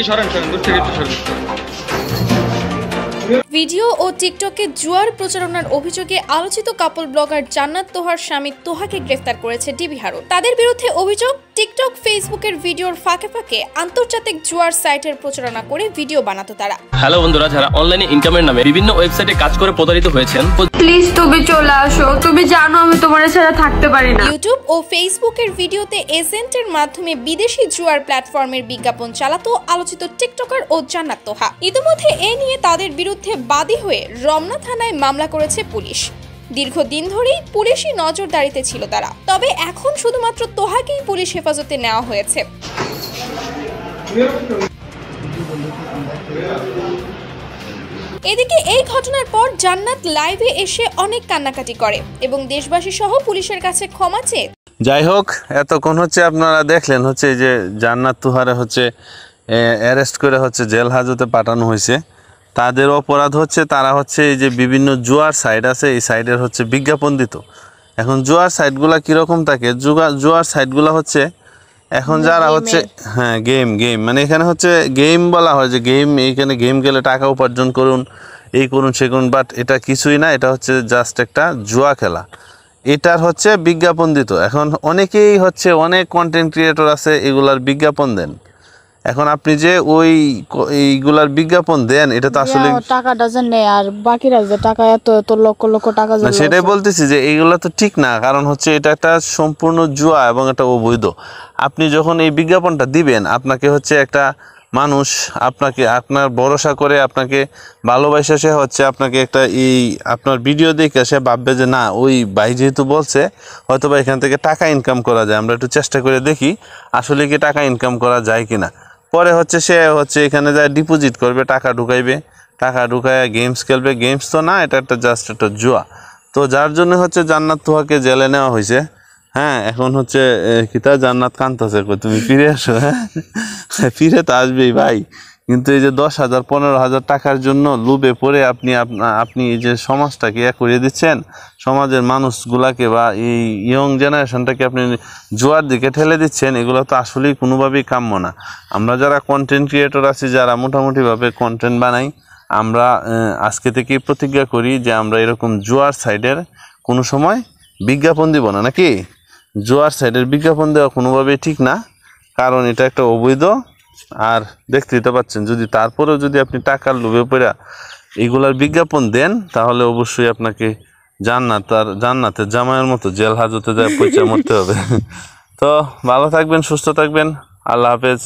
সরেন দূর থেকে একটু সরেন। ভিডিও ও টিকটকে জুয়ার প্রচারণার অভিযোগে আলোচিত কাপল ব্লগার জান্নাত তোহার স্বামী তোহাকে গ্রেফতার করেছে ডিবি হারুন। তাদের বিরুদ্ধে অভিযোগ, টিকটক ফেসবুকের ভিডিওর ফাঁকে ফাঁকে আন্তর্জাতিক জুয়ার সাইটের প্রচারণা করে ভিডিও বানাতো তারা। হ্যালো বন্ধুরা, যারা অনলাইনে ইনকামের নামে বিভিন্ন ওয়েবসাইটে কাজ করে প্রতারিত হয়েছেন, প্লিজ তুমি চলে আসো। তুমি জানো আমি তোমার ছাড়া থাকতে পারি না। ইউটিউব ও ফেসবুকের ভিডিওতে এজেন্টের মাধ্যমে বিদেশি জুয়ার প্ল্যাটফর্মের বিজ্ঞাপন চালাতো আলোচিত টিকটকার ও জান্নাত তোহা। ইতিমধ্যে এ নিয়ে তাদের বিরুদ্ধে বাদী হয়ে রমনা থানায় মামলা করেছে পুলিশ। দীর্ঘদিন ধরেই পুলিশি নজরদারিতে ছিল তারা, তবে এখন শুধুমাত্র তোহাকেই পুলিশ হেফাজতে নেওয়া হয়েছে। এদিকে এই ঘটনার পর জান্নাত লাইভে এসে অনেক কান্নাকাটি করে এবং দেশবাসী সহ পুলিশের কাছে ক্ষমা চেয়ে। যাই হোক, এতক্ষণ হচ্ছে আপনারা দেখলেন হচ্ছে যে জান্নাত তোহারে হচ্ছে অ্যারেস্ট করে হচ্ছে জেল হাজতে পাঠানো হয়েছে। তাদের অপরাধ হচ্ছে তারা হচ্ছে এই যে বিভিন্ন জুয়ার সাইট আছে, এই সাইটের হচ্ছে বিজ্ঞাপন দিত। এখন জুয়ার সাইটগুলো কীরকম থাকে, জুয়ার সাইটগুলো হচ্ছে এখন যারা হচ্ছে গেম মানে এখানে হচ্ছে গেম বলা হয় যে গেম, এইখানে গেম গেলে টাকা উপার্জন করুন, এই করুন সে করুন, বাট এটা কিছুই না, এটা হচ্ছে জাস্ট একটা জুয়া খেলা। এটার হচ্ছে বিজ্ঞাপন দিত। এখন অনেকেই হচ্ছে অনেক কন্টেন্ট ক্রিয়েটর আছে এগুলার বিজ্ঞাপন দেন। এখন আপনি যে এইগুলার বিজ্ঞাপন দেন, এটা তো আসলে টাকাটা যে নেয় আর বাকিরা যে টাকা এত লক্ষ লক্ষ টাকা, সেটাই বলতেছি যে এইগুলা তো ঠিক না। কারণ হচ্ছে এটা একটা সম্পূর্ণ জুয়া এবং এটা অবৈধ। আপনি যখন এই বিজ্ঞাপনটা দিবেন, আপনাকে হচ্ছে একটা মানুষ আপনার ভরসা করে আপনাকে ভালোবাসা, সে হচ্ছে আপনাকে একটা আপনার ভিডিও দেখে সে ভাববে যে না, ওই ভাই যেহেতু বলছে হয়তো বা এখান থেকে টাকা ইনকাম করা যায়, আমরা একটু চেষ্টা করে দেখি আসলে কি টাকা ইনকাম করা যায় কিনা। পরে হচ্ছে সে হচ্ছে এখানে যায় ডিপোজিট করবে, টাকা ঢুকাইবে, টাকা ঢুকাইয়া গেমস খেলবে। গেমস তো না, এটা একটা জাস্ট একটা জুয়া। তো যার জন্য হচ্ছে জান্নাত তোহাকে জেলে নেওয়া হয়েছে। হ্যাঁ, এখন হচ্ছে কিতা জান্নাত কাঁদতেছে, তুমি ফিরে আসো। হ্যাঁ, ফিরে তো আসবেই ভাই, কিন্তু এই যে 10,000 15,000 টাকার জন্য লোভে পড়ে আপনি এই যে সমাজটাকে করিয়ে দিচ্ছেন, সমাজের মানুষগুলাকে বা এই ইয়ং জেনারেশনটাকে আপনি জুয়ার দিকে ঠেলে দিচ্ছেন, এগুলো তো আসলেই কোনোভাবেই কাম্য না। আমরা যারা কন্টেন্ট ক্রিয়েটর আছি, যারা মোটামুটিভাবে কন্টেন্ট বানাই, আমরা আজকে থেকেই প্রতিজ্ঞা করি যে আমরা এরকম জুয়ার সাইডের কোনো সময় বিজ্ঞাপন দিব না। নাকি জুয়ার সাইডের বিজ্ঞাপন দেওয়া কোনোভাবেই ঠিক না, কারণ এটা একটা অবৈধ। আর দেখতেই তো পাচ্ছেন, যদি তারপরেও যদি আপনি টাকার লোভে পড়ে এইগুলার বিজ্ঞাপন দেন, তাহলে অবশ্যই আপনাকে জান্নাতের জামাইয়ের মতো জেল হাজতে যায় পয়সা মরতে হবে। তো ভালো থাকবেন, সুস্থ থাকবেন, আল্লাহ হাফেজ।